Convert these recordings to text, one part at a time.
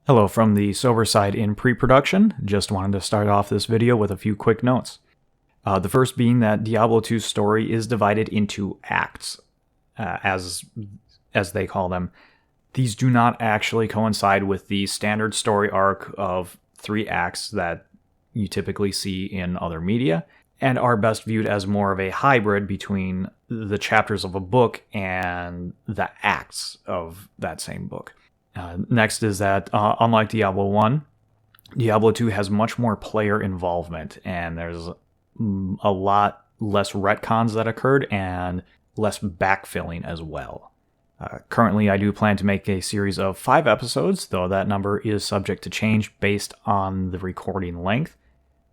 Hello from the sober side in pre-production. Just wanted to start off this video with a few quick notes. The first being that Diablo 2's story is divided into acts, as they call them. These do not actually coincide with the standard story arc of 3 acts that you typically see in other media, and are best viewed as more of a hybrid between the chapters of a book and the acts of that same book. Next is that, unlike Diablo 1, Diablo 2 has much more player involvement, and there's a lot less retcons that occurred and less backfilling as well. Currently, I do plan to make a series of 5 episodes, though that number is subject to change based on the recording length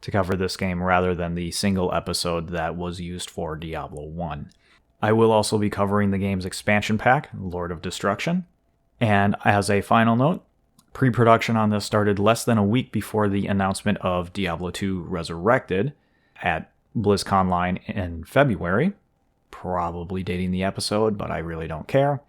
to cover this game rather than the single episode that was used for Diablo 1. I will also be covering the game's expansion pack, Lord of Destruction. And as a final note, pre-production on this started less than a week before the announcement of Diablo 2 Resurrected at BlizzConline in February, probably dating the episode, but I really don't care.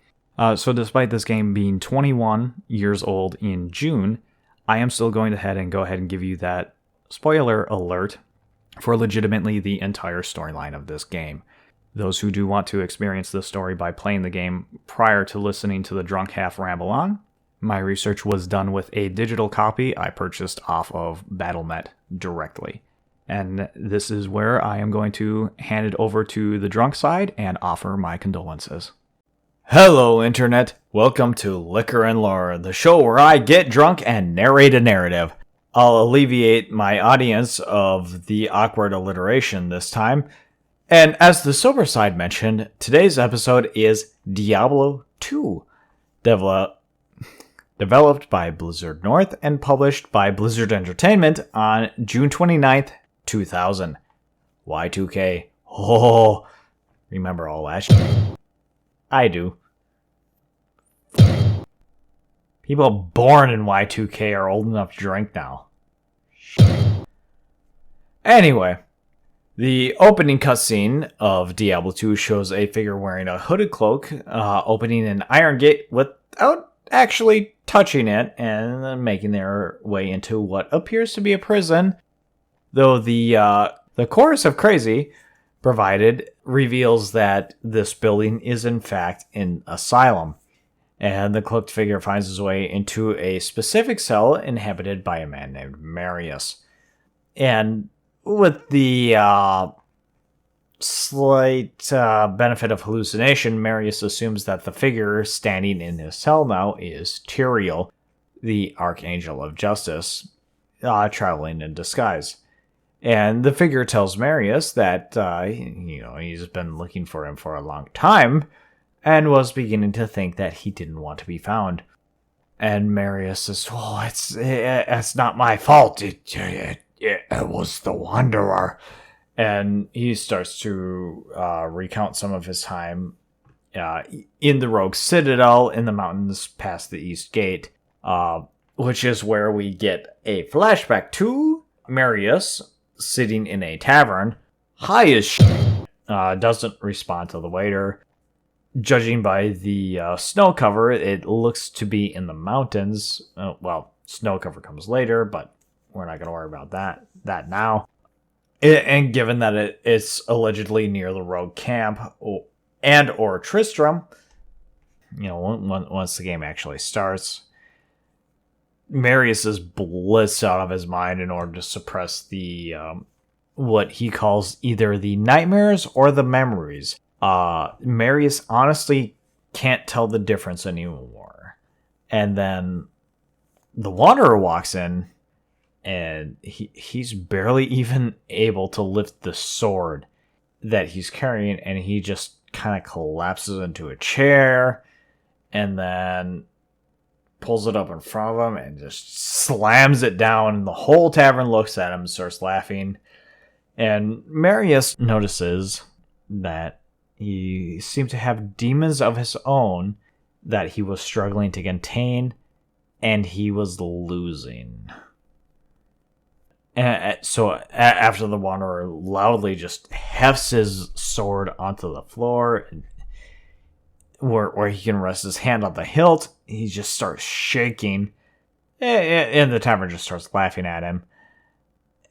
So despite this game being 21 years old in June, I am still going to go ahead and give you that spoiler alert for legitimately the entire storyline of this game. Those who do want to experience this story by playing the game prior to listening to the drunk half ramble on, my research was done with a digital copy I purchased off of Battle.net directly. And this is where I am going to hand it over to the drunk side and offer my condolences. Hello, Internet. Welcome to Liquor and Lore, the show where I get drunk and narrate a narrative. I'll alleviate my audience of the awkward alliteration this time. And as the sober side mentioned, today's episode is Diablo 2, developed by Blizzard North and published by Blizzard Entertainment on June 29th, 2000. Y2K. Oh, remember all that shit? I do. People born in Y2K are old enough to drink now. Anyway. The opening cutscene of Diablo 2 shows a figure wearing a hooded cloak, opening an iron gate without actually touching it, and then making their way into what appears to be a prison, though the chorus of crazy provided reveals that this building is in fact an asylum, and the cloaked figure finds his way into a specific cell inhabited by a man named Marius. And with the slight benefit of hallucination, Marius assumes that the figure standing in his cell now is Tyrael, the Archangel of Justice, traveling in disguise. And the figure tells Marius that he's been looking for him for a long time, and was beginning to think that he didn't want to be found. And Marius says, "Oh, it's not my fault. It was the Wanderer." And he starts to recount some of his time in the Rogue Citadel in the mountains past the East Gate, which is where we get a flashback to Marius sitting in a tavern, high as shit, doesn't respond to the waiter. Judging by the snow cover, it looks to be in the mountains. Snow cover comes later, but we're not going to worry about that now. And given that it's allegedly near the rogue camp or Tristram, once the game actually starts, Marius is blitzed out of his mind in order to suppress the what he calls either the nightmares or the memories. Marius honestly can't tell the difference anymore. And then the Wanderer walks in, and he's barely even able to lift the sword that he's carrying, and he just kind of collapses into a chair, and then pulls it up in front of him and just slams it down, and the whole tavern looks at him and starts laughing. And Marius notices that he seemed to have demons of his own that he was struggling to contain, and he was losing. And so after the Wanderer loudly just hefts his sword onto the floor, and where he can rest his hand on the hilt, he just starts shaking And the tavern just starts laughing at him.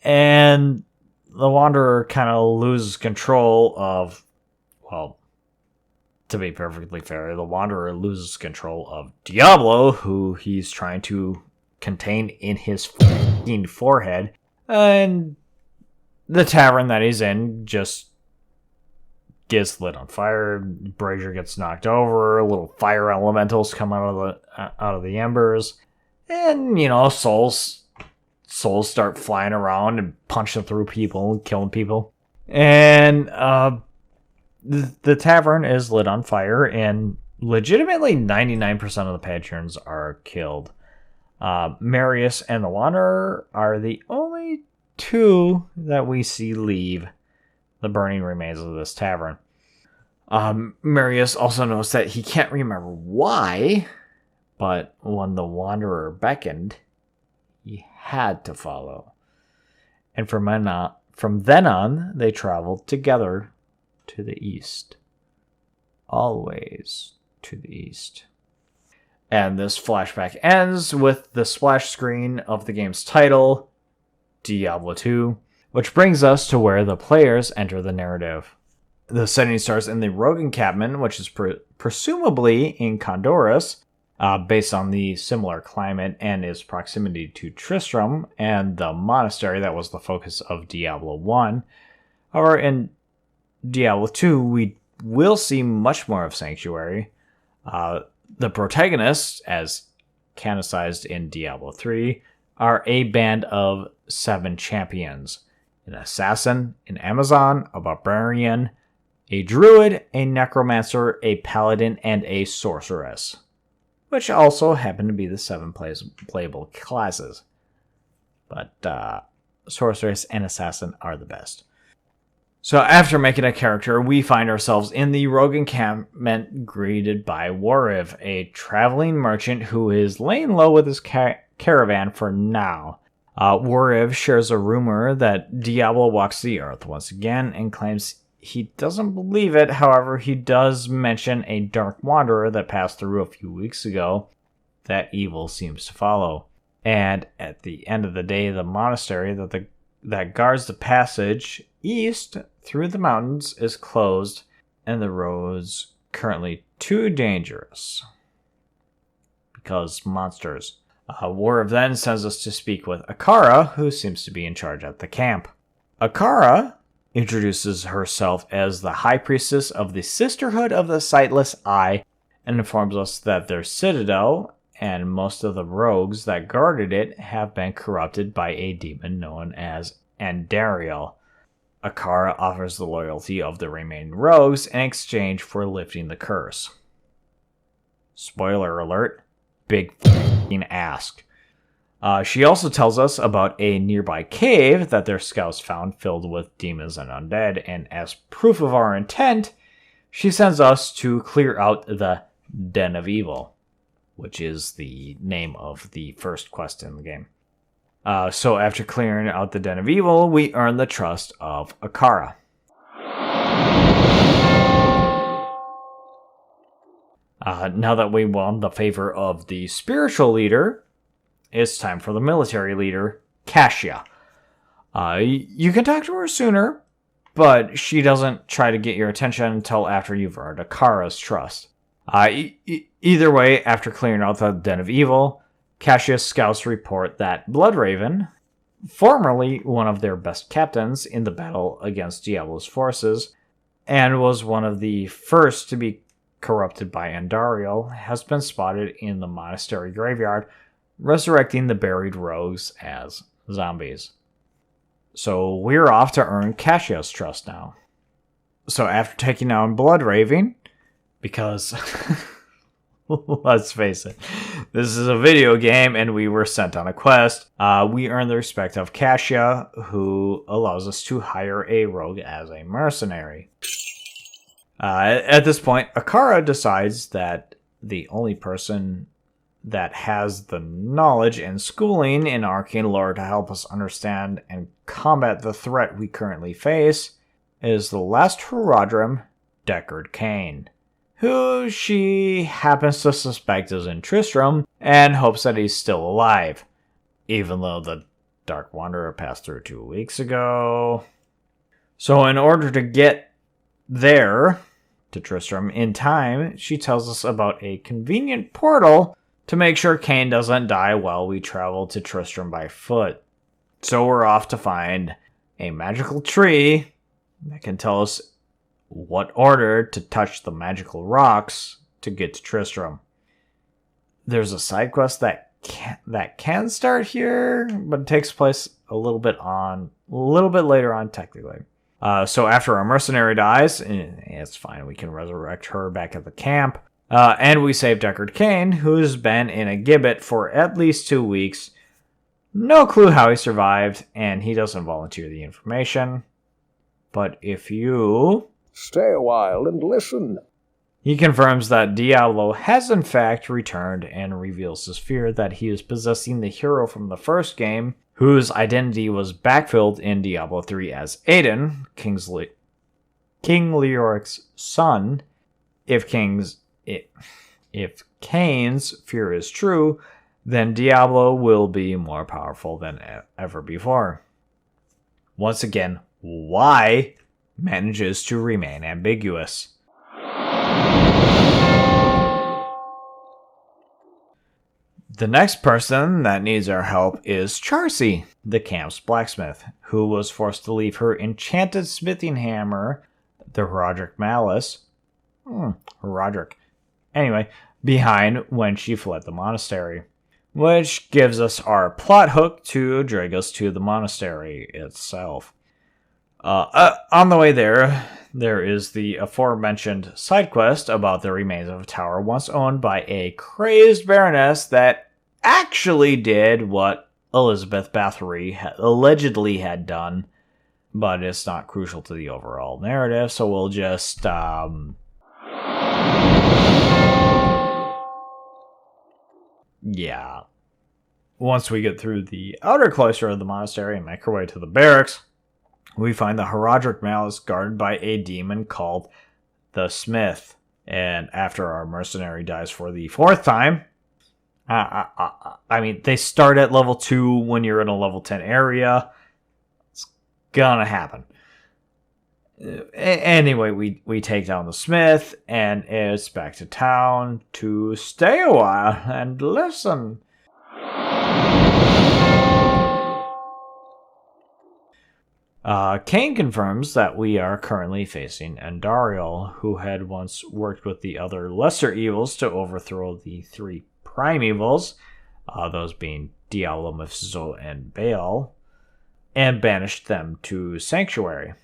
And the Wanderer kind of loses control of, well, to be perfectly fair, the Wanderer loses control of Diablo, who he's trying to contain in his fucking forehead. And the tavern that he's in just gets lit on fire. Brazier gets knocked over. Little fire elementals come out of the embers. And, souls start flying around and punching through people and killing people. And the tavern is lit on fire, and legitimately 99% of the patrons are killed. Marius and the Wanderer are the only two that we see leave the burning remains of this tavern. Marius also knows that he can't remember why, but when the Wanderer beckoned, he had to follow. And from then on, they traveled together to the east. Always to the east. And this flashback ends with the splash screen of the game's title, Diablo 2, which brings us to where the players enter the narrative. The setting starts in the Rogue encampment, which is presumably in Condorus, based on the similar climate and its proximity to Tristram and the monastery that was the focus of Diablo 1. However, in Diablo 2, we will see much more of Sanctuary. The protagonists, as canonicized in Diablo 3, are a band of 7 champions: an assassin, an Amazon, a barbarian, a druid, a necromancer, a paladin, and a sorceress, which also happen to be the 7 playable classes. But sorceress and assassin are the best. So after making a character, we find ourselves in the Rogue encampment, greeted by Wariv, a traveling merchant who is laying low with his caravan for now. Wariv shares a rumor that Diablo walks the earth once again and claims he doesn't believe it. However, he does mention a dark wanderer that passed through a few weeks ago that evil seems to follow. And at the end of the day, the monastery that guards the passage east through the mountains is closed, and the roads currently too dangerous because monsters. Wariv then sends us to speak with Akara, who seems to be in charge at the camp. Akara introduces herself as the High Priestess of the Sisterhood of the Sightless Eye and informs us that their citadel and most of the rogues that guarded it have been corrupted by a demon known as Andariel. Akara offers the loyalty of the remaining rogues in exchange for lifting the curse. Spoiler alert, big f***ing ask. She also tells us about a nearby cave that their scouts found filled with demons and undead, and as proof of our intent, she sends us to clear out the Den of Evil, which is the name of the first quest in the game. So after clearing out the Den of Evil, we earn the trust of Akara. Now that we won the favor of the spiritual leader, it's time for the military leader, Cassia. You can talk to her sooner, but she doesn't try to get your attention until after you've earned Akara's trust. Either way, after clearing out the Den of Evil, Cassia's scouts report that Bloodraven, formerly one of their best captains in the battle against Diablo's forces, and was one of the first to be corrupted by Andariel, has been spotted in the monastery graveyard, resurrecting the buried rogues as zombies. So we're off to earn Cassia's trust now. So after taking down Bloodraven, because let's face it, this is a video game and we were sent on a quest, we earn the respect of Cassia, who allows us to hire a rogue as a mercenary. At this point, Akara decides that the only person that has the knowledge and schooling in arcane lore to help us understand and combat the threat we currently face is the last Horadrim, Deckard Cain. who she happens to suspect is in Tristram and hopes that he's still alive, even though the Dark Wanderer passed through 2 weeks ago. So in order to get there to Tristram in time, she tells us about a convenient portal to make sure Cain doesn't die while we travel to Tristram by foot. So we're off to find a magical tree that can tell us what order to touch the magical rocks to get to Tristram. There's a side quest that can start here, but it takes place a little bit later on technically. So after our mercenary dies, it's fine, we can resurrect her back at the camp. And we save Deckard Cain, who's been in a gibbet for at least 2 weeks. No clue how he survived, and he doesn't volunteer the information. But if you stay a while and listen, he confirms that Diablo has in fact returned and reveals his fear that he is possessing the hero from the first game, whose identity was backfilled in Diablo 3 as Aiden, King Leoric's son. If Cain's fear is true, then Diablo will be more powerful than ever before. Once again, why manages to remain ambiguous. The next person that needs our help is Charcy, the camp's blacksmith, who was forced to leave her enchanted smithing hammer, the Roderick Malice, behind when she fled the monastery. Which gives us our plot hook to drag us to the monastery itself. On the way there is the aforementioned side quest about the remains of a tower once owned by a crazed baroness that actually did what Elizabeth Bathory allegedly had done, but it's not crucial to the overall narrative, so we'll just yeah. Once we get through the outer cloister of the monastery and make our way to the barracks, we find the Roderick Malice guarded by a demon called the Smith. And after our mercenary dies for the 4th time, they start at level 2 when you're in a level 10 area. It's gonna happen. Anyway, we take down the Smith, and it's back to town to stay a while and listen. Cain confirms that we are currently facing Andariel, who had once worked with the other lesser evils to overthrow the 3 prime evils, those being Diablo, Mephisto, and Baal, and banished them to Sanctuary.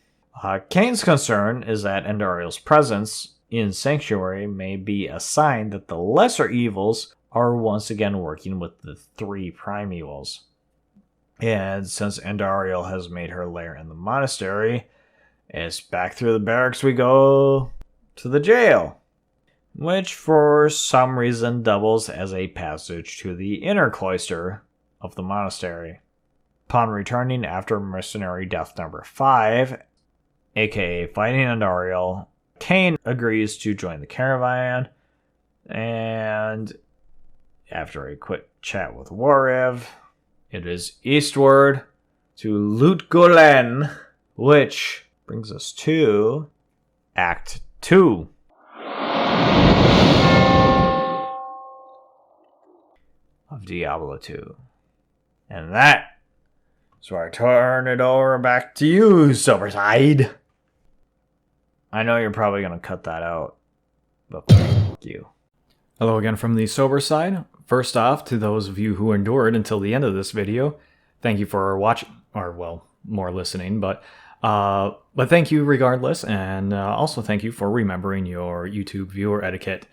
Cain's concern is that Andariel's presence in Sanctuary may be a sign that the lesser evils are once again working with the 3 prime evils. And since Andariel has made her lair in the monastery, it's back through the barracks we go to the jail, which for some reason doubles as a passage to the inner cloister of the monastery. Upon returning after mercenary death number 5, aka fighting Andariel, Cain agrees to join the caravan, and after a quick chat with Warev, it is eastward to Lutgolen, which brings us to Act 2. Of Diablo 2. And that is where I turn it over back to you, Silverside. I know you're probably going to cut that out, but fuck you. Hello again from the sober side. First off, to those of you who endured until the end of this video, thank you for watching, or well, more listening, but thank you regardless, and also thank you for remembering your YouTube viewer etiquette.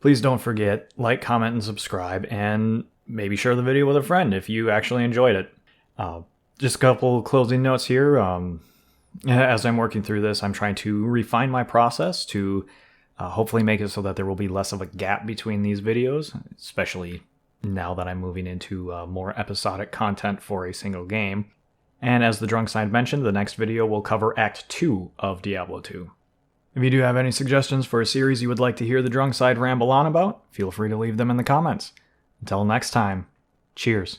Please don't forget, like, comment, and subscribe, and maybe share the video with a friend if you actually enjoyed it. Just a couple closing notes here. As I'm working through this, I'm trying to refine my process to hopefully make it so that there will be less of a gap between these videos, especially now that I'm moving into more episodic content for a single game. And as the Drunk Side mentioned, the next video will cover Act 2 of Diablo 2. If you do have any suggestions for a series you would like to hear the drunk side ramble on about, feel free to leave them in the comments. Until next time, cheers.